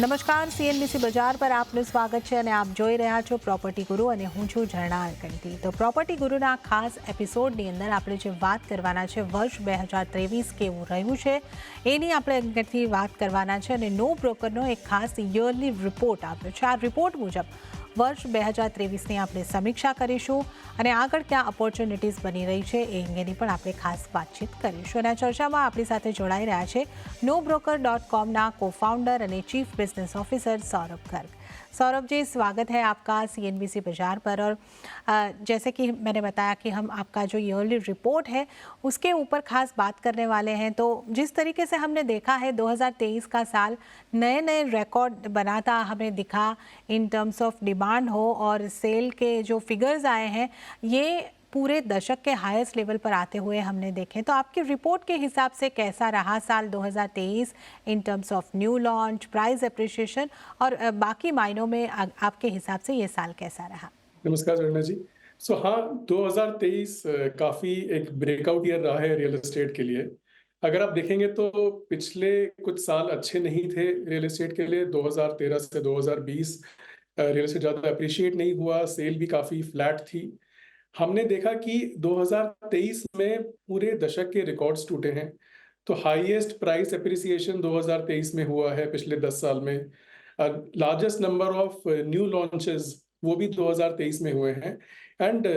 નમસ્કાર, સીએનબીસી બજાર પર આપનું સ્વાગત છે અને આપ જોઈ રહ્યા છો પ્રોપર્ટી ગુરુ અને હું છું ઝરણા અરકંટી। તો પ્રોપર્ટી ગુરુના ખાસ એપિસોડની અંદર આપણે જે વાત કરવાના છે વર્ષ 2023 કેવું રહ્યું છે એની આપણે અંગેથી વાત કરવાના છે અને નો બ્રોકરનો એક ખાસ યરલી રિપોર્ટ આપ્યો છે। આ રિપોર્ટ મુજબ વર્ષ 2023ની આપણે સમીક્ષા કરીશું અને આગળ ક્યાં ઓપોર્ચ્યુનિટીઝ બની રહી છે એ અંગેની પણ આપણે ખાસ વાતચીત કરીશું। અને આ ચર્ચામાં આપણી સાથે જોડાઈ રહ્યા છે NoBroker.comના co-founder અને chief business officer Saurabh Garg. Saurabh ji, स्वागत है आपका सीएनबीसी बाजार पर। और जैसे कि मैंने बताया कि हम आपका जो ईयरली रिपोर्ट है उसके ऊपर खास बात करने वाले हैं। तो जिस तरीके से हमने देखा है 2023 का साल नए नए रिकॉर्ड बनाता हमें दिखा इन टर्म्स ऑफ डिमांड हो और सेल के जो फिगर्स आए हैं ये पूरे दशक के हाईएस्ट लेवल पर आते हुए हमने देखे। तो आपकी रिपोर्ट के हिसाब से कैसा रहा साल 2023 in terms of new launch, price appreciation और बाकी मायनों में आपके हिसाब से ये साल कैसा रहा? नमस्कार झरना जी। हाँ, 2023 काफी एक ब्रेकआउट ईयर रहा है रियल एस्टेट के लिए। अगर आप देखेंगे तो पिछले कुछ साल अच्छे नहीं थे रियल एस्टेट के लिए। 2013 से 2020 रियल एस्टेट ज्यादा अप्रिशिएट नहीं हुआ, सेल भी काफी फ्लैट थी। हमने देखा कि 2023 में पूरे दशक के रिकॉर्ड्स टूटे हैं। तो हाईएस्ट प्राइस एप्रिसिएशन 2023 में हुआ है पिछले 10 साल में। Largest number of new launches वो भी 2023 में हुए हैं एंड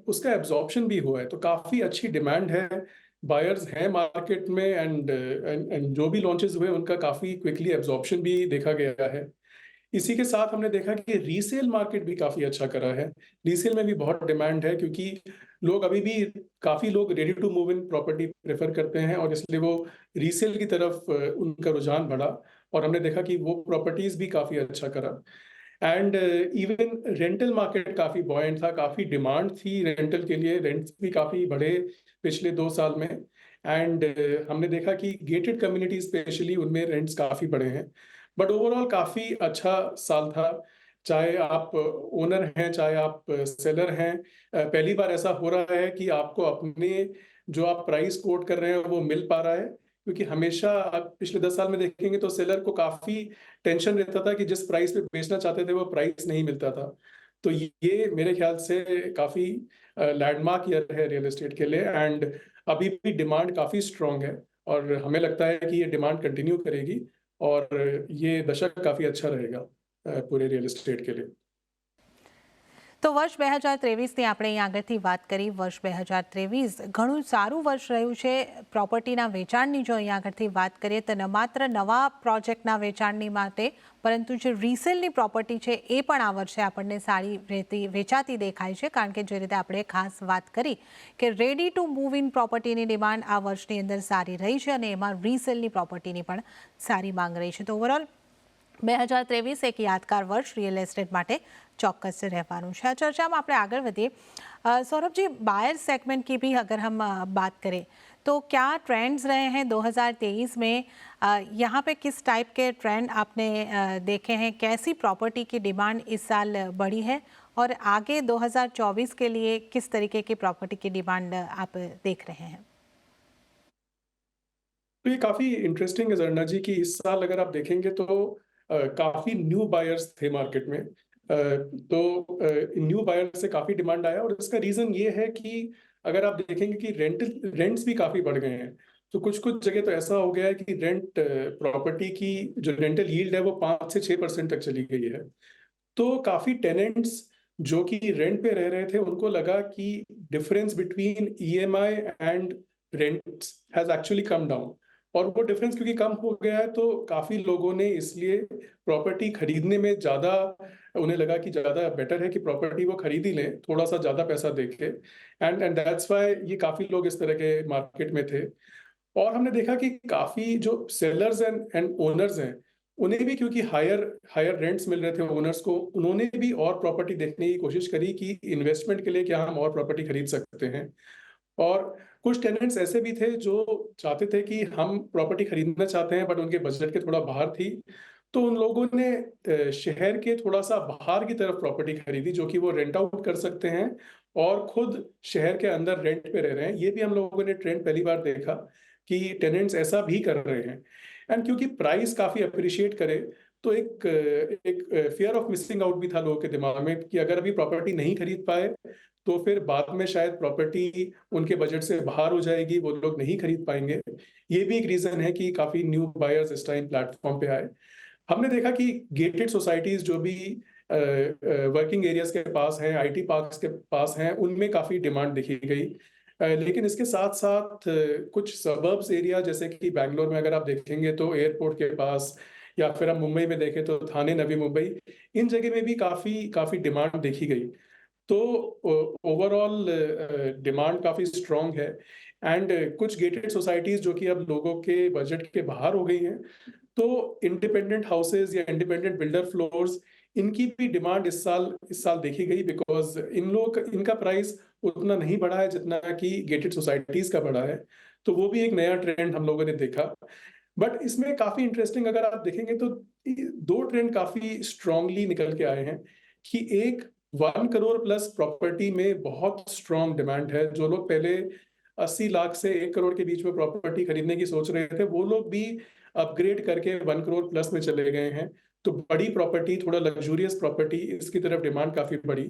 उसका एब्जॉर्प्शन भी हुआ है। तो काफी अच्छी डिमांड है, बायर्स हैं मार्केट में एंड जो भी लॉन्चेस हुए उनका काफी क्विकली एब्जॉर्प्शन भी देखा गया है। इसी के साथ हमने देखा कि रीसेल मार्केट भी काफी अच्छा करा है। रीसेल में भी बहुत डिमांड है क्योंकि लोग अभी भी काफी लोग ready to move in property prefer करते हैं और इसलिए वो रीसेल की तरफ उनका रुझान बढ़ा और हमने देखा कि वो प्रॉपर्टीज भी काफी अच्छा करा। एंड इवन रेंटल मार्केट काफी बॉयंट था, काफी डिमांड थी रेंटल के लिए, रेंट्स भी काफी बढ़े पिछले 2 साल में। एंड हमने देखा कि गेटेड कम्युनिटी स्पेशली उनमें रेंट्स काफी बढ़े हैं। बट ओवरऑल काफी अच्छा साल था। चाहे आप ओनर हैं चाहे आप सेलर हैं, पहली बार ऐसा हो रहा है कि आपको अपने जो आप प्राइस कोट कर रहे हैं वो मिल पा रहा है। क्योंकि हमेशा आप पिछले 10 साल में देखेंगे तो सेलर को काफी टेंशन रहता था कि जिस प्राइस पे बेचना चाहते थे वो प्राइस नहीं मिलता था। तो ये मेरे ख्याल से काफी लैंडमार्क ईयर है रियल एस्टेट के लिए। एंड अभी भी डिमांड काफी स्ट्रांग है और हमें लगता है कि ये डिमांड कंटिन्यू करेगी और ये दशक काफी अच्छा रहेगा पूरे रियल एस्टेट के लिए। तो वर्ष 2023ની આપણે અહીં આગળથી વાત કરી। વર્ષ 2023 ઘણું સારું વર્ષ રહ્યું છે પ્રોપર્ટીના વેચાણની। જો અહીં આગળથી વાત કરીએ તો ન માત્ર નવા પ્રોજેક્ટના વેચાણની માટે પરંતુ જે રીસેલની પ્રોપર્ટી છે એ પણ આ વર્ષે આપણને સારી રીતે વેચાતી દેખાય છે। કારણ કે જે રીતે આપણે ખાસ વાત કરી કે રેડી ટુ મૂવ ઇન પ્રોપર્ટીની ડિમાન્ડ આ વર્ષની અંદર સારી રહી છે અને એમાં રીસેલની પ્રોપર્ટીની પણ સારી માંગ રહી છે। તો ઓવરઓલ 2023 एक यादगार वर्ष रियल एस्टेट માટે ચોક્કસ રહેવાનું છે। આ ચર્ચામાં આપણે આગળ વધીએ। सौरभ जी, बायर सेगमेंट की भी अगर हम बात करें तो क्या ट्रेंड्स रहे हैं 2023 में? यहाँ पे किस टाइप के ट्रेंड आपने देखे हैं? कैसी प्रॉपर्टी की डिमांड इस साल बढ़ी है और आगे 2024 के लिए किस तरीके की प्रॉपर्टी की डिमांड आप देख रहे हैं? तो ये काफी इंटरेस्टिंग है झरना जी कि इस साल अगर आप देखेंगे तो काफी न्यू बायर्स थे मार्केट में। तो न्यू बायर से काफी डिमांड आया और इसका रीजन ये है कि अगर आप देखेंगे कि रेंट्स भी काफी बढ़ गए हैं। तो कुछ कुछ जगह तो ऐसा हो गया है कि रेंट प्रॉपर्टी की जो रेंटल यील्ड है वो 5 से 6% तक चली गई है। तो काफी टेनेंट्स जो कि रेंट पे रह रहे थे उनको लगा कि difference between EMI and rents has actually come down. और वो डिफरेंस क्योंकि कम हो गया है तो काफी लोगों ने इसलिए प्रॉपर्टी खरीदने में ज्यादा, उन्हें लगा कि ज्यादा बेटर है कि प्रॉपर्टी वो खरीद ही लें थोड़ा सा ज्यादा पैसा देके। एंड दैट्स व्हाई ये काफी लोग इस तरह के मार्केट में थे। और हमने देखा कि काफी जो सेलर्स एंड ओनर्स हैं उन्हें भी, क्योंकि हायर रेंट्स मिल रहे थे ओनर्स को, उन्होंने भी और प्रॉपर्टी देखने की कोशिश करी कि इन्वेस्टमेंट के लिए क्या हम और प्रॉपर्टी खरीद सकते हैं। और कुछ टेनेंट्स ऐसे भी थे जो चाहते थे कि हम प्रॉपर्टी खरीदना चाहते हैं बट उनके बजट के थोड़ा बाहर थी। तो उन लोगों ने शहर के थोड़ा सा बाहर की तरफ प्रॉपर्टी खरीदी जो कि वो रेंट आउट कर सकते हैं और खुद शहर के अंदर रेंट पे रह रहे हैं। ये भी हम लोगों ने ट्रेंड पहली बार देखा कि टेनेंट्स ऐसा भी कर रहे हैं। एंड क्योंकि प्राइस काफी अप्रिशिएट करे तो एक फियर ऑफ मिसिंग आउट भी था लोगों के दिमाग में कि अगर अभी प्रॉपर्टी नहीं खरीद पाए तो फिर बाद में शायद प्रॉपर्टी उनके बजट से बाहर हो जाएगी, वो लोग नहीं खरीद पाएंगे। ये भी एक रीजन है कि काफी न्यू बायर्स इस टाइम प्लेटफॉर्म पे आए। हमने देखा कि गेटेड सोसाइटीज जो भी वर्किंग एरियाज के पास हैं, आईटी पार्क्स के पास हैं, उनमें काफी डिमांड देखी गई। लेकिन इसके साथ साथ कुछ सबर्ब्स एरिया जैसे कि बैंगलोर में अगर आप देखेंगे तो एयरपोर्ट के पास, या फिर हम मुंबई में देखें तो थाने नवी मुंबई, इन जगह में भी काफी काफी डिमांड देखी गई। तो ओवरऑल डिमांड काफी स्ट्रांग है। एंड कुछ गेटेड सोसाइटीज जो कि अब लोगों के बजट के बाहर हो गई हैं, तो इंडिपेंडेंट हाउसेज या इंडिपेंडेंट बिल्डर फ्लोर्स, इनकी भी डिमांड इस साल देखी गई, बिकॉज इनका प्राइस उतना नहीं बढ़ा है जितना कि गेटेड सोसाइटीज का बढ़ा है। तो वो भी एक नया ट्रेंड हम लोगों ने देखा। बट इसमें काफी इंटरेस्टिंग अगर आप देखेंगे तो दो ट्रेंड काफी स्ट्रांगली निकल के आए हैं कि एक, 1 करोड़ प्लस प्रॉपर्टी में बहुत स्ट्रांग डिमांड है। जो लोग पहले 80 लाख से 1 करोड़ के बीच में प्रॉपर्टी खरीदने की सोच रहे थे, वो लोग भी अपग्रेड करके 1 करोड़ प्लस में चले गए हैं। तो बड़ी प्रॉपर्टी, थोड़ा लग्जूरियस प्रॉपर्टी, इसकी तरफ डिमांड काफी बढ़ी।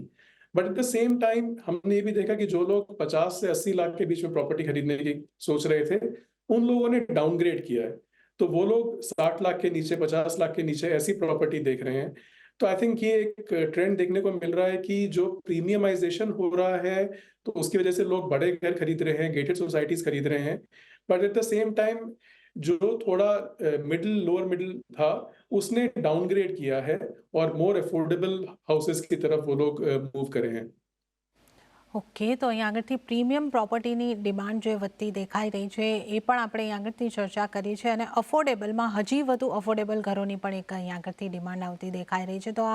But at the same time हमने ये भी देखा कि जो लोग 50 से 80 लाख के बीच में प्रॉपर्टी खरीदने की सोच रहे थे, उन लोगों ने डाउनग्रेड किया है। तो वो लोग 60 लाख के नीचे, 50 लाख के नीचे ऐसी प्रॉपर्टी देख रहे हैं। तो आई थिंक ये एक ट्रेंड देखने को मिल रहा है कि जो प्रीमियमाइजेशन हो रहा है, तो उसकी वजह से लोग बड़े घर खरीद रहे हैं, गेटेड सोसाइटीज खरीद रहे हैं। But at the same time जो थोड़ा मिडिल, लोअर मिडिल था, उसने डाउनग्रेड किया है और मोर अफोर्डेबल हाउसेस की तरफ वो लोग मूव करे हैं। ઓકે, તો અહીં આગળથી પ્રીમિયમ પ્રોપર્ટીની ડિમાન્ડ જે વધતી દેખાઈ રહી છે એ પણ આપણે અહીં આગળથી ચર્ચા કરી છે, અને અફોર્ડેબલમાં હજી વધુ અફોર્ડેબલ ઘરોની પણ એક અહીં આગળથી ડિમાન્ડ આવતી દેખાઈ રહી છે. તો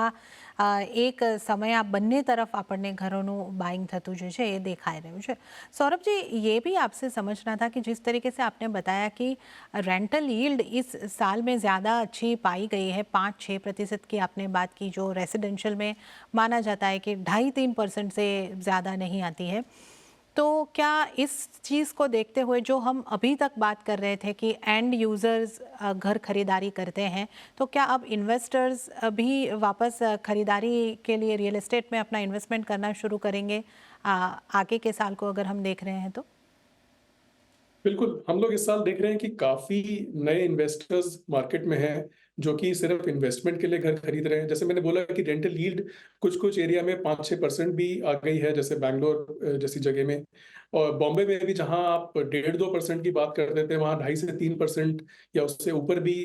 એક સમય આ બંને તરફ આપણને ઘરોનું બાઇંગ થતું જે છે એ દેખાઈ રહ્યું છે. सौरभ जी, ये भी आपसे समझना था कि जिस तरीके से आपने बताया कि रेंटल यील्ड इस साल में ज़्यादा अच्छी पाई गई है, 5-6% की आपने बात की, जो रेसिडेंशियल में माना जाता है कि 2.5-3% से ज़्यादा नहीं आती है. तो क्या इस चीज़ को देखते हुए जो हम अभी तक बात कर रहे थे कि एंड यूज़र्स घर खरीदारी करते हैं, तो क्या अब इन्वेस्टर्स भी वापस खरीदारी के लिए रियल एस्टेट में अपना इन्वेस्टमेंट करना शुरू करेंगे आगे के साल को अगर हम देख रहे हैं तो? बिल्कुल, हम लोग इस साल देख रहे हैं कि काफी नए इन्वेस्टर्स मार्केट में हैं, जो कि सिर्फ इन्वेस्टमेंट के लिए घर खरीद रहे हैं। जैसे मैंने बोला कि रेंटल यील्ड कुछ कुछ एरिया में 5-6% भी आ गई है, जैसे बैंगलोर जैसी जगह में। और बॉम्बे में भी जहां आप 1.5-2% की बात करते थे, वहां 2.5 से 3% या उससे ऊपर भी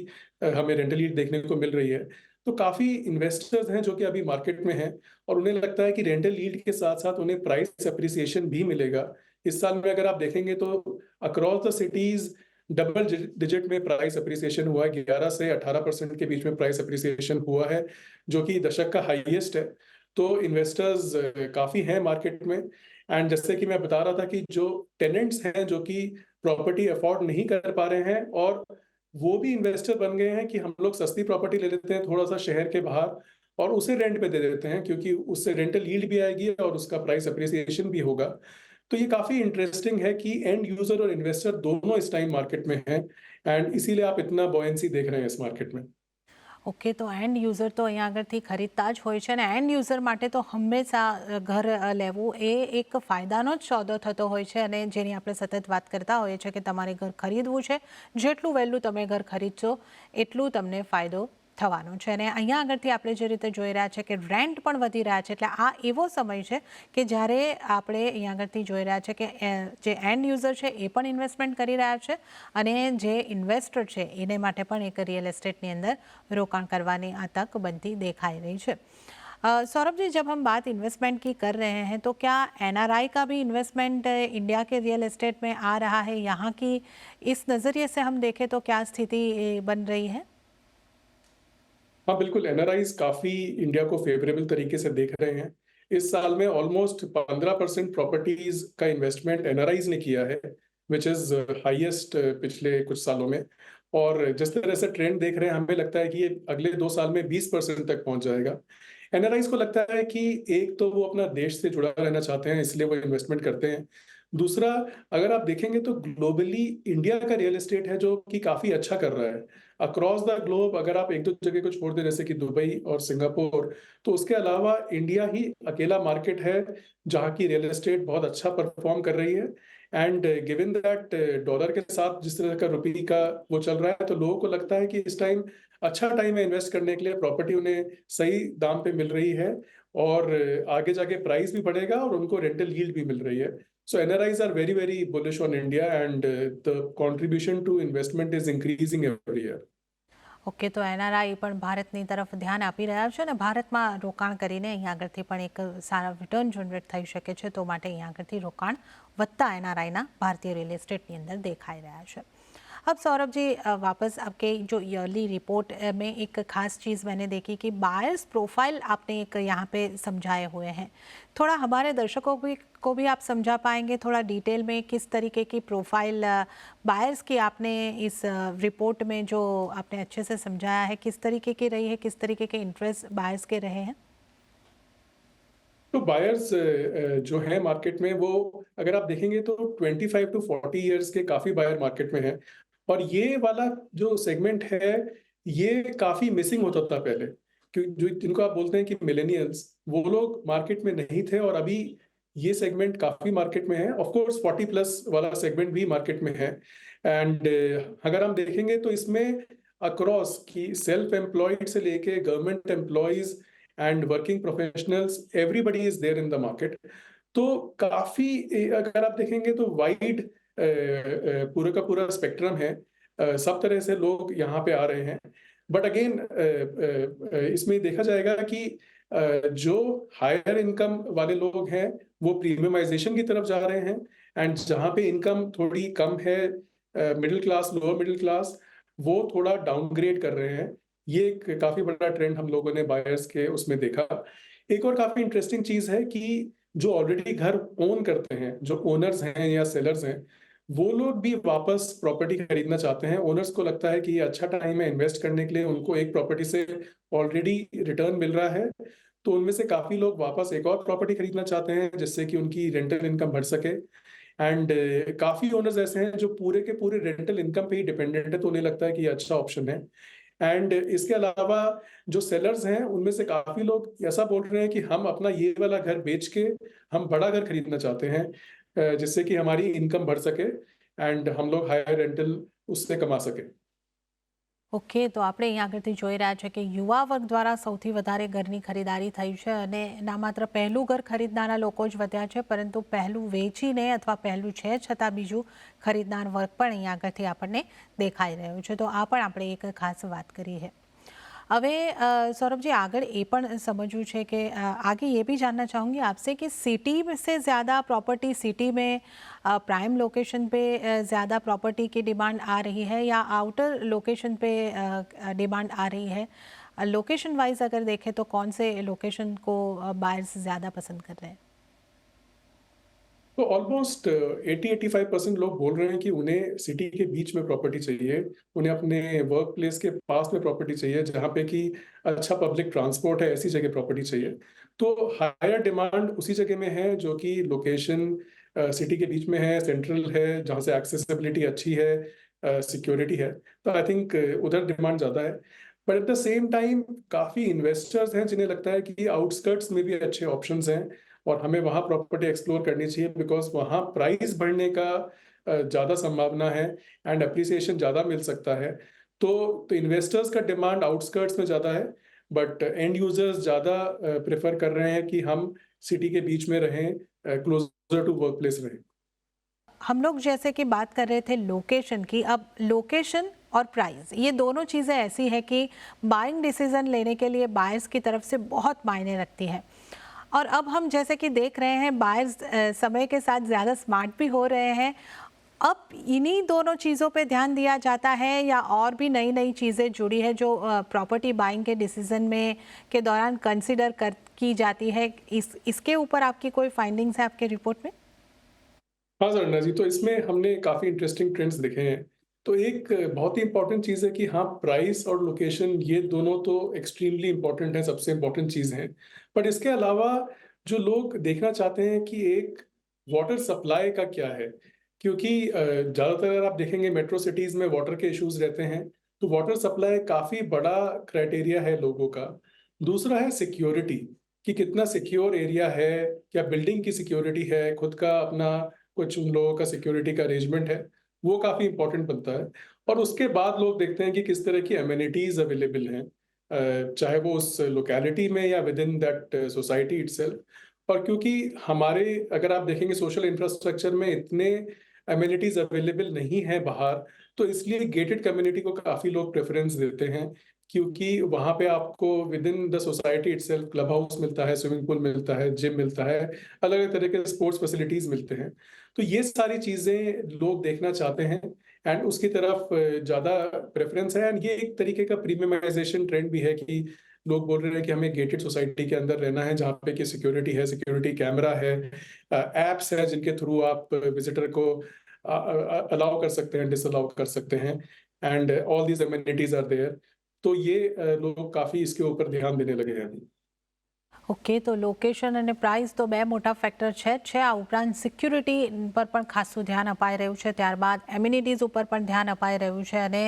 हमें रेंटल यील्ड देखने को मिल रही है। तो काफी इन्वेस्टर्स हैं जो कि अभी मार्केट में हैं, और उन्हें लगता है कि रेंटल यील्ड के साथ साथ उन्हें प्राइस अप्रिसिएशन भी मिलेगा। इस साल में अगर आप देखेंगे तो across the cities double digit में प्राइस अप्रिसिएशन हुआ है, 11 से 18% के बीच में प्राइस अप्रिसिएशन हुआ है, जो कि दशक का हाईएस्ट है। तो इन्वेस्टर्स काफी हैं मार्केट में। एंड जैसे कि मैं बता रहा था कि जो टेनेंट्स हैं जो कि प्रॉपर्टी अफोर्ड नहीं कर पा रहे हैं, और वो भी इन्वेस्टर बन गए हैं कि हम लोग सस्ती प्रॉपर्टी ले लेते हैं थोड़ा सा शहर के बाहर, और उसे रेंट पे दे देते हैं, क्योंकि उससे रेंटल यील्ड भी आएगी और उसका प्राइस अप्रिसिएशन भी होगा। तो ये काफी इंटरेस्टिंग है कि एंड यूजर और इन्वेस्टर दोनों इस टाइम मार्केट में हैं, एंड इसीलिए आप इतना बॉयंसी देख रहे हैं इस मार्केट में। ઓકે, તો એન્ડ યુઝર તો અહીંયા આગળથી ખરીદતા જ હોય છે, અને એન્ડ યુઝર માટે તો હંમેશા ઘર લેવું એ એક ફાયદાનો જ સોદો થતો હોય છે, અને જેની આપણે સતત વાત કરતા હોઈએ છીએ કે તમારે ઘર ખરીદવું છે, જેટલું વહેલું તમે ઘર ખરીદશો એટલું તમને ફાયદો થવાનો છે. અને અહીંયા આગળથી આપણે જે રીતે જોઈ રહ્યા છે કે રેન્ટ પણ વધી રહ્યા છે, એટલે આ એવો સમય છે કે જ્યારે આપણે અહીંયા આગળથી જોઈ રહ્યા છે કે જે એન્ડ યુઝર છે એ પણ ઇન્વેસ્ટમેન્ટ કરી રહ્યા છે, અને જે ઇન્વેસ્ટર છે એને માટે પણ એક રિયલ એસ્ટેટની અંદર રોકાણ કરવાની આ તક બનતી દેખાઈ રહી છે. सौरभ जी, जब हम बात इन्वेस्टमेंट की कर रहे हैं तो क्या एनआरआई का भी इन्वेस्टमेंट इंडिया के रियल एस्टेट में आ रहा है? यहाँ की इस नज़रिए से हम देखें तो क्या स्थिति बन रही है? हाँ बिल्कुल, एनआरआईज काफी इंडिया को फेवरेबल तरीके से देख रहे हैं। इस साल में ऑलमोस्ट 15% प्रॉपर्टीज का इन्वेस्टमेंट एनआरआईज ने किया है, विच इज हाईएस्ट पिछले कुछ सालों में। और जिस तरह से ट्रेंड देख रहे हैं, हमें लगता है कि ये अगले 2 साल में 20% तक पहुंच जाएगा। एनआरआईज को लगता है कि एक तो वो अपना देश से जुड़ा रहना चाहते हैं, इसलिए वो इन्वेस्टमेंट करते हैं। दूसरा, अगर आप देखेंगे तो ग्लोबली इंडिया का रियल एस्टेट है जो कि काफी अच्छा कर रहा है। अक्रॉस द ग्लोब अगर आप एक दो जगह को छोड़ दें जैसे कि दुबई और सिंगापुर, तो उसके अलावा इंडिया ही अकेला मार्केट है जहाँ की रियल एस्टेट बहुत अच्छा परफॉर्म कर रही है। एंड गिवन दैट डॉलर के साथ जिस तरह का रुपये का वो चल रहा है, तो लोगों को लगता है कि इस टाइम अच्छा टाइम है इन्वेस्ट करने के लिए, प्रॉपर्टी उन्हें सही दाम पे मिल रही है और आगे जाके प्राइस भी बढ़ेगा और उनको रेंटल यील्ड भी मिल रही है। So NRIs are very, very bullish on India, and the contribution to investment is increasing every year. Okay, તો એનઆરઆઈ પણ ભારતની તરફ ધ્યાન આપી રહ્યા છે અને ભારતમાં રોકાણ કરીને અહીંયા આગળથી પણ એક સારા રિટર્ન જનરેટ થઈ શકે છે, તો માટે અહીંયા આગળથી રોકાણ વધતા એનઆરઆઈના ભારતીય रियल एस्टेटની અંદર देखाई રહ્યા છે। अब सौरभ जी, वापस आपके जो ईयरली रिपोर्ट में एक खास चीज़ मैंने देखी कि बायर्स प्रोफाइल आपने एक यहाँ पे समझाए हुए हैं। थोड़ा हमारे दर्शकों को भी आप समझा पाएंगे थोड़ा डिटेल में किस तरीके की प्रोफाइल बायर्स की आपने इस रिपोर्ट में जो आपने अच्छे से समझाया है, किस तरीके की रही है, किस तरीके के इंटरेस्ट बायर्स के रहे हैं? तो बायर्स जो है मार्केट में, वो अगर आप देखेंगे तो 25 टू 40 इयर्स के काफी बायर मार्केट में है। और ये वाला जो सेगमेंट है, ये काफी मिसिंग होता था पहले, क्योंकि जो जिनको आप बोलते हैं कि मिलेनियल्स, वो लोग मार्केट में नहीं थे और अभी ये सेगमेंट काफी मार्केट में है। ऑफ कोर्स 40 प्लस वाला सेगमेंट भी मार्केट में है। एंड अगर हम देखेंगे तो इसमें अक्रॉस की सेल्फ एम्प्लॉयड से लेके government employees and working professionals, everybody is there in the market. तो काफी अगर आप देखेंगे तो वाइड पूरा का पूरा स्पेक्ट्रम है, सब तरह से लोग यहाँ पे आ रहे हैं। बट अगेन इसमें देखा जाएगा कि जो हायर इनकम वाले लोग हैं वो प्रीमियमाइजेशन की तरफ जा रहे हैं, एंड जहाँ पे इनकम थोड़ी कम है, middle class, lower middle class, वो थोड़ा डाउनग्रेड कर रहे हैं। ये एक काफी बड़ा ट्रेंड हम लोगों ने बायर्स के उसमें देखा। एक और काफी इंटरेस्टिंग चीज है कि जो ऑलरेडी घर ओन करते हैं, जो ओनर्स हैं या सेलर्स हैं, वो लोग भी वापस प्रॉपर्टी खरीदना चाहते हैं। ओनर्स को लगता है कि ये अच्छा टाइम है इन्वेस्ट करने के लिए, उनको एक प्रॉपर्टी से ऑलरेडी रिटर्न मिल रहा है, तो उनमें से काफी लोग वापस एक और प्रॉपर्टी खरीदना चाहते हैं जिससे कि उनकी रेंटल इनकम बढ़ सके। एंड काफी ओनर्स ऐसे हैं जो पूरे के पूरे रेंटल इनकम पे ही डिपेंडेंट है, तो उन्हें लगता है कि ये अच्छा ऑप्शन है। एंड इसके अलावा जो सेलर्स हैं उनमें से काफी लोग ऐसा बोल रहे हैं कि हम अपना ये वाला घर बेच के हम बड़ा घर खरीदना चाहते हैं, जिससे कि हमारी इनकम बढ़ सके एंड हम लोग हायर रेंटल उससे कमा सके। ઓકે, તો આપણે અહીં આગળથી જોઈ રહ્યા છે કે યુવા વર્ગ દ્વારા સૌથી વધારે ઘરની ખરીદારી થઈ છે અને ના માત્ર પહેલું ઘર ખરીદનારા લોકો જ વધ્યા છે, પરંતુ પહેલું વેચીને અથવા પહેલું છે છતાં બીજું ખરીદનાર વર્ગ પણ અહીં આગળથી આપણને દેખાઈ રહ્યો છે। તો આ પણ આપણે એક ખાસ વાત કરી है। હવે सौरभ जी, आगे ये पण समझવું છે कि आगे ये भी जानना चाहूँगी आपसे कि सिटी से ज़्यादा प्रॉपर्टी, सिटी में प्राइम लोकेशन पे ज़्यादा प्रॉपर्टी की डिमांड आ रही है या आउटर लोकेशन पे डिमांड आ रही है? लोकेशन वाइज अगर देखें तो कौन से लोकेशन को बायर्स ज़्यादा पसंद कर रहे हैं? तो ऑलमोस्ट 80-85% लोग बोल रहे हैं कि उन्हें सिटी के बीच में प्रॉपर्टी चाहिए, उन्हें अपने वर्क प्लेस के पास में प्रॉपर्टी चाहिए जहाँ पे कि अच्छा पब्लिक ट्रांसपोर्ट है, ऐसी जगह प्रॉपर्टी चाहिए। तो हायर डिमांड उसी जगह में है जो कि लोकेशन सिटी के बीच में है, सेंट्रल है, जहाँ से एक्सेसिबिलिटी अच्छी है, सिक्योरिटी है। तो आई थिंक उधर डिमांड ज़्यादा है। But at the same time काफ़ी इन्वेस्टर्स हैं जिन्हें लगता है कि आउटस्कर्ट्स में भी अच्छे ऑप्शंस हैं और हमें वहाँ प्रॉपर्टी एक्सप्लोर करनी चाहिए, बिकॉज वहाँ प्राइस बढ़ने का ज़्यादा संभावना है एंड अप्रिसिएशन ज़्यादा मिल सकता है। तो इन्वेस्टर्स का डिमांड आउटस्कर्ट्स में ज़्यादा है, बट एंड यूजर्स ज़्यादा प्रेफर कर रहे हैं कि हम सिटी के बीच में रहें, क्लोजर टू वर्क प्लेस रहें। हम लोग जैसे कि बात कर रहे थे लोकेशन की, अब लोकेशन और प्राइस, ये दोनों चीज़ें ऐसी है कि बाइंग डिसीजन लेने के लिए बायर्स की तरफ से बहुत मायने रखती है। और अब हम जैसे कि देख रहे हैं बायर्स समय के साथ ज़्यादा स्मार्ट भी हो रहे हैं। अब इन्हीं दोनों चीज़ों पे ध्यान दिया जाता है या और भी नई नई चीज़ें जुड़ी है जो प्रॉपर्टी बाइंग के डिसीजन में के दौरान कंसिडर की जाती है? इसके ऊपर आपकी कोई फाइंडिंग्स है आपके रिपोर्ट में? हाँ सरना जी, तो इसमें हमने काफ़ी इंटरेस्टिंग ट्रेंड्स देखे हैं। तो एक बहुत ही इंपॉर्टेंट चीज़ है कि हाँ, प्राइस और लोकेशन ये दोनों तो एक्सट्रीमली इंपॉर्टेंट है, सबसे इंपॉर्टेंट चीज़ है। बट इसके अलावा जो लोग देखना चाहते हैं कि एक वाटर सप्लाई का क्या है, क्योंकि ज़्यादातर अगर आप देखेंगे मेट्रो सिटीज़ में वाटर के इश्यूज रहते हैं, तो वाटर सप्लाई काफी बड़ा क्राइटेरिया है लोगों का। दूसरा है सिक्योरिटी, कि कितना सिक्योर एरिया है, क्या बिल्डिंग की सिक्योरिटी है, खुद का अपना कुछ उन लोगों का सिक्योरिटी का अरेंजमेंट है, वो काफी इंपॉर्टेंट बनता है। और उसके बाद लोग देखते हैं कि किस तरह की अमेनिटीज अवेलेबल हैं, चाहे वो उस लोकेलिटी में या with in that society itself. और क्योंकि हमारे, अगर आप देखेंगे सोशल इंफ्रास्ट्रक्चर में इतने अमेनिटीज अवेलेबल नहीं है बाहर, तो इसलिए गेटेड कम्युनिटी को काफी लोग प्रेफरेंस देते हैं, क्योंकि वहां पे आपको with in the society itself club house मिलता है, स्विमिंग पूल मिलता है, जिम मिलता है, अलग अलग तरह के स्पोर्ट्स फैसिलिटीज मिलते हैं। तो ये सारी चीजें लोग देखना चाहते हैं एंड उसकी तरफ ज्यादा प्रेफरेंस है। एंड ये एक तरीके का प्रीमियमाइजेशन ट्रेंड भी है कि लोग बोल रहे हैं कि हमें गेटेड सोसाइटी के अंदर रहना है, जहाँ पे कि सिक्योरिटी है, सिक्योरिटी कैमरा है, एप्स है जिनके थ्रू आप विजिटर को अलाउ कर सकते हैं, डिसअलाउ कर सकते हैं, and all these amenities are there. तो ये लोग काफी इसके ऊपर ध्यान देने लगे हैं अभी। ઓકે, તો લોકેશન અને પ્રાઇસ તો બે મોટા ફેક્ટર છે જ છે. આ ઉપરાંત સિક્યુરિટી પર પણ ખાસું ધ્યાન અપાઈ રહ્યું છે, ત્યારબાદ એમ્યુનિટીઝ ઉપર પણ ધ્યાન અપાઈ રહ્યું છે, અને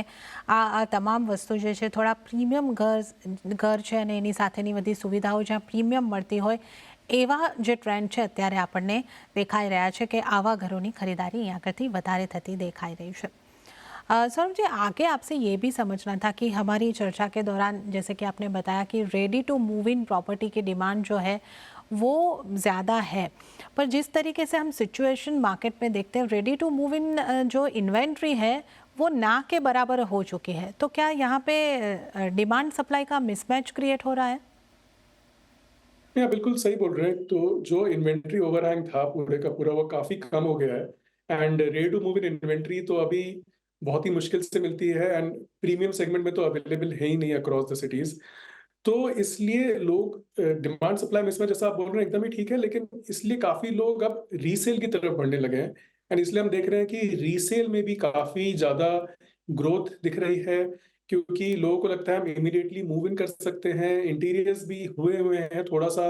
આ તમામ વસ્તુ જે છે થોડા પ્રીમિયમ ઘર છે અને એની સાથેની બધી સુવિધાઓ જ્યાં પ્રીમિયમ મળતી હોય એવા જે ટ્રેન્ડ છે અત્યારે આપણને દેખાઈ રહ્યા છે કે આવા ઘરોની ખરીદારી અહીં આગળથી વધારે થતી દેખાઈ રહી છે. सौरभ जी, आगे आपसे ये भी समझना था कि हमारी चर्चा के दौरान जैसे कि आपने बताया कि ready to move in property की डिमांड जो है वो ज़्यादा है, पर जिस तरीके से हम सिचुएशन मार्केट में देखते हैं, रेडी टू मूव इन जो इन्वेंट्री है वो ना के बराबर हो चुकी है, तो क्या यहाँ पे डिमांड सप्लाई का मिसमैच क्रिएट हो रहा है? या बिल्कुल सही बोल रहे हैं। तो जो इन्वेंट्री ओवरहैंग था पूरे का पूरा, वो काफी कम हो गया है। And ready to move in inventory तो अभी बहुत ही मुश्किल से मिलती है, एंड प्रीमियम सेगमेंट में तो अवेलेबल है ही नहीं अक्रॉस द सिटीज। तो इसलिए लोग डिमांड सप्लाई मिसमैच जैसा आप बोल रहे हैं एकदम ही ठीक है, लेकिन इसलिए काफी लोग अब रीसेल की तरफ बढ़ने लगे हैं। एंड इसलिए हम देख रहे हैं कि रीसेल में भी काफी ज्यादा ग्रोथ दिख रही है, क्योंकि लोगों को लगता है हम इमीडिएटली मूव इन कर सकते हैं, इंटीरियर्स भी हुए हुए हैं, थोड़ा सा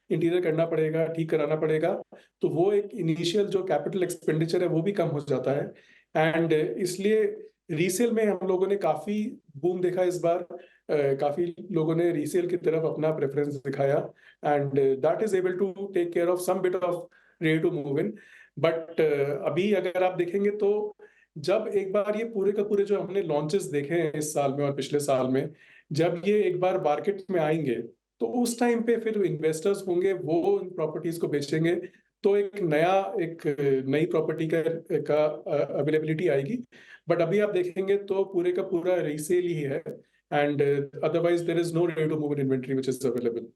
इंटीरियर करना पड़ेगा, ठीक कराना पड़ेगा, तो वो एक इनिशियल जो कैपिटल एक्सपेंडिचर है वो भी कम हो जाता है। एंड इसलिए रीसेल में हम लोगों ने काफी बूम देखा इस बार। काफी लोगों ने रीसेल की तरफ अपना प्रेफरेंस दिखाया, and that is able to take care of some bit of ready to move in. But अभी अगर आप देखेंगे तो जब एक बार ये पूरे का पूरे जो हमने लॉन्चेस देखे हैं इस साल में और पिछले साल में, जब ये एक बार मार्केट में आएंगे, तो उस टाइम पे फिर इन्वेस्टर्स होंगे, वो इन प्रॉपर्टीज को बेचेंगे, तो एक नई प्रॉपर्टी का अवेलेबिलिटी आएगी। बट अभी आप देखेंगे तो पूरे का पूरा रीसेल ही है, and otherwise there is no ready to move in inventory which is available.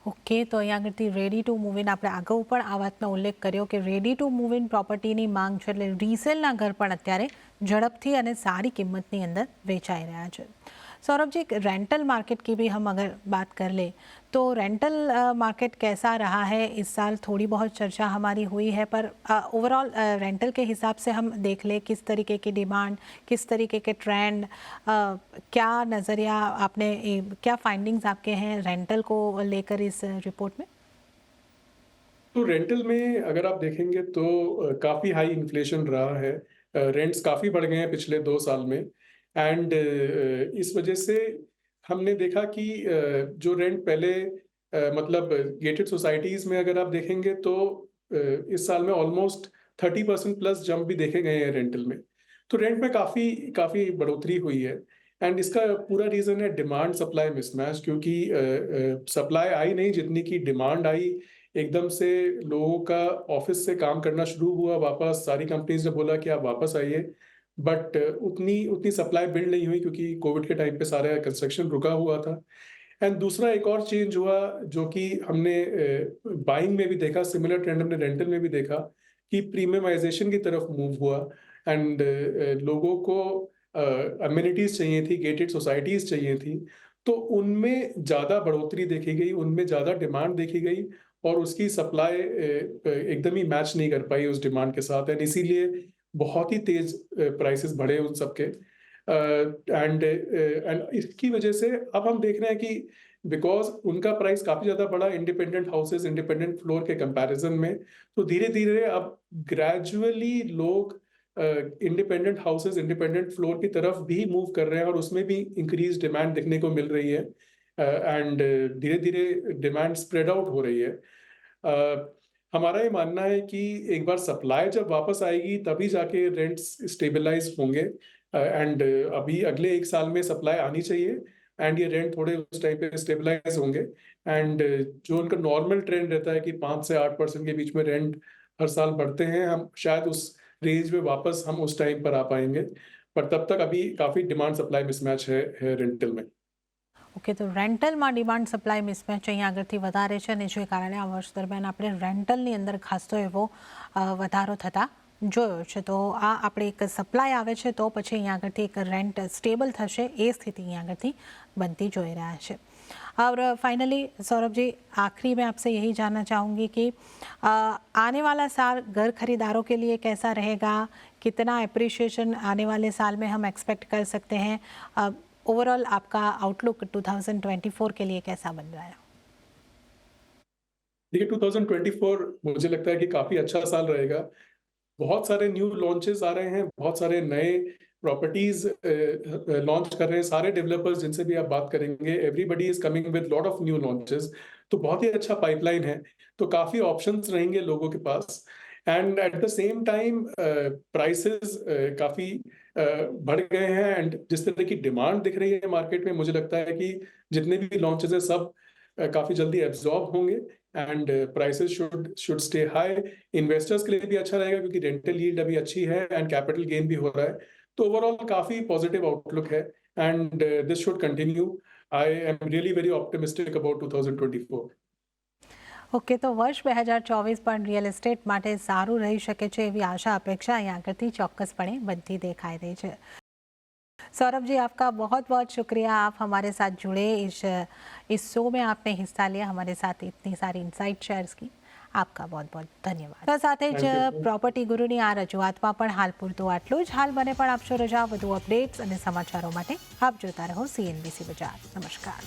Okay, તો અહીં આગળથી રેડી ટુ મૂવ ઇન આપણે અગાઉ પણ આ વાતનો ઉલ્લેખ કર્યો કે રેડી ટુ મૂવ ઇન પ્રોપર્ટીની માંગ છે, એટલે રીસેલના ઘર પણ અત્યારે ઝડપથી અને સારી કિંમતની અંદર વેચાઈ રહ્યા છે. सौरभ जी, रेंटल मार्केट की भी हम अगर बात कर ले तो रेंटल मार्केट कैसा रहा है इस साल? थोड़ी बहुत चर्चा हमारी हुई है, पर ओवरऑल रेंटल के हिसाब से हम देख ले किस तरीके की डिमांड, किस तरीके के ट्रेंड, क्या नज़रिया आपने, क्या फाइंडिंग्स आपके हैं रेंटल को लेकर इस रिपोर्ट में? तो रेंटल में अगर आप देखेंगे तो काफी हाई इन्फ्लेशन रहा है, रेंट्स काफी बढ़ गए हैं पिछले 2 साल में। एंड इस वजह से हमने देखा कि जो रेंट पहले मतलब गेटेड सोसाइटीज में अगर आप देखेंगे तो इस साल में ऑलमोस्ट 30% प्लस जंप भी देखे गए हैं रेंटल में। तो रेंट में काफी काफी बढ़ोतरी हुई है, एंड इसका पूरा रीजन है डिमांड सप्लाई मिसमैच, क्योंकि सप्लाई आई नहीं जितनी की डिमांड आई। एकदम से लोगों का ऑफिस से काम करना शुरू हुआ वापस, सारी कंपनीज ने बोला कि आप वापस आइए, बट उतनी उतनी सप्लाई बिल्ड नहीं हुई, क्योंकि कोविड के टाइम पे सारा कंस्ट्रक्शन रुका हुआ था। एंड दूसरा एक और चेंज हुआ जो कि हमने बाइंग में भी देखा, सिमिलर ट्रेंड हमने रेंटल में भी देखा, कि प्रीमियमाइजेशन की तरफ मूव हुआ। एंड लोगों को अम्यूनिटीज चाहिए थी, गेटेड सोसाइटीज चाहिए थी, तो उनमें ज्यादा बढ़ोतरी देखी गई, उनमें ज्यादा डिमांड देखी गई, और उसकी सप्लाई एकदम ही मैच नहीं कर पाई उस डिमांड के साथ, एंड इसीलिए बहुत ही तेज प्राइसेस बढ़े उन सबके। एंड इसकी वजह से अब हम देख रहे हैं कि बिकॉज उनका प्राइस काफी ज्यादा बढ़ा इंडिपेंडेंट हाउसेस, इंडिपेंडेंट फ्लोर के कंपैरिजन में, तो धीरे धीरे अब ग्रेजुअली लोग इंडिपेंडेंट हाउसेज, इंडिपेंडेंट फ्लोर की तरफ भी मूव कर रहे हैं और उसमें भी इंक्रीज डिमांड देखने को मिल रही है एंड धीरे धीरे डिमांड स्प्रेड आउट हो रही है। हमारा ये मानना है कि एक बार सप्लाई जब वापस आएगी तभी जाके रेंट्स स्टेबलाइज होंगे एंड अभी अगले एक साल में सप्लाई आनी चाहिए एंड ये रेंट थोड़े उस टाइम पे स्टेबलाइज होंगे एंड जो उनका नॉर्मल ट्रेंड रहता है कि 5 से 8% के बीच में रेंट हर साल बढ़ते हैं, हम शायद उस रेंज में वापस हम उस टाइम पर आ पाएंगे, पर तब तक अभी काफी डिमांड सप्लाई मिसमैच है रेंटल में। ઓકે, તો રેન્ટલમાં ડિમાન્ડ સપ્લાય મિસમેચ અહીં આગળથી વધારે છે અને જે કારણે આ વર્ષ દરમિયાન આપણે રેન્ટલની અંદર ખાસો એવો વધારો થતા જોયો છે। તો આ આપણે એક સપ્લાય આવે છે તો પછી અહીં આગળથી એક રેન્ટ સ્ટેબલ થશે એ સ્થિતિ અહીં આગળથી બનતી જોઈ રહ્યા છે। और फाइनली सौरभ जी, आखिरी में आपसे यही जानना चाहूँगी कि आने वाला साल घर खरीदारों के लिए कैसा रहेगा, कितना एप्रिसिएशन आने वाले साल में हम एक्सपेक्ट कर सकते हैं, ओवरऑल आपका आउटलुक 2024 के लिए कैसा बन रहा है? देखिए 2024 मुझे लगता है कि काफी अच्छा साल रहेगा। बहुत सारे न्यू लॉन्चेस आ रहे हैं, बहुत सारे नए प्रॉपर्टीज लॉन्च कर रहे हैं। सारे डेवलपर्स जिनसे भी आप बात करेंगे, everybody is coming with lot of new launches. तो बहुत ही अच्छा पाइपलाइन है, तो काफी ऑप्शंस रहेंगे लोगों के पास and at the same time prices काफी बढ़ गए हैं एंड जिस तरह की डिमांड दिख रही है मार्केट में, मुझे लगता है कि जितने भी लॉन्चेस हैं सब काफी जल्दी एब्जॉर्ब होंगे and prices should stay high. Investors के लिए भी अच्छा रहेगा क्योंकि रेंटल यील्ड अभी अच्छी है एंड कैपिटल गेन भी हो रहा है। तो ओवरऑल काफी पॉजिटिव आउटलुक है and this should continue. I am really very optimistic about 2024। Okay, તો વર્ષ 2024 પણ રિયલ એસ્ટેટ માટે સારું રહી શકે છે એવી આશા અપેક્ષા અહીં આગળથી ચોક્કસપણે બનતી દેખાઈ રહી છે। सौरभ जी, आपका बहुत बहुत शुक्रिया, आप हमारे साथ जुड़े, इस शो में आपने हिस्सा लिया, हमारे साथ इतनी सारी इनसाइट शेयर्स की, आपका बहुत बहुत धन्यवाद। तो સાથે જ પ્રોપર્ટી ગુરુની આ રજૂઆતમાં પણ હાલ પૂરતું આટલું જ। હાલ મને પણ આપશો રજા। વધુ અપડેટ્સ અને સમાચારો માટે આપ જોતા રહો CNBC બજાર। નમસ્કાર।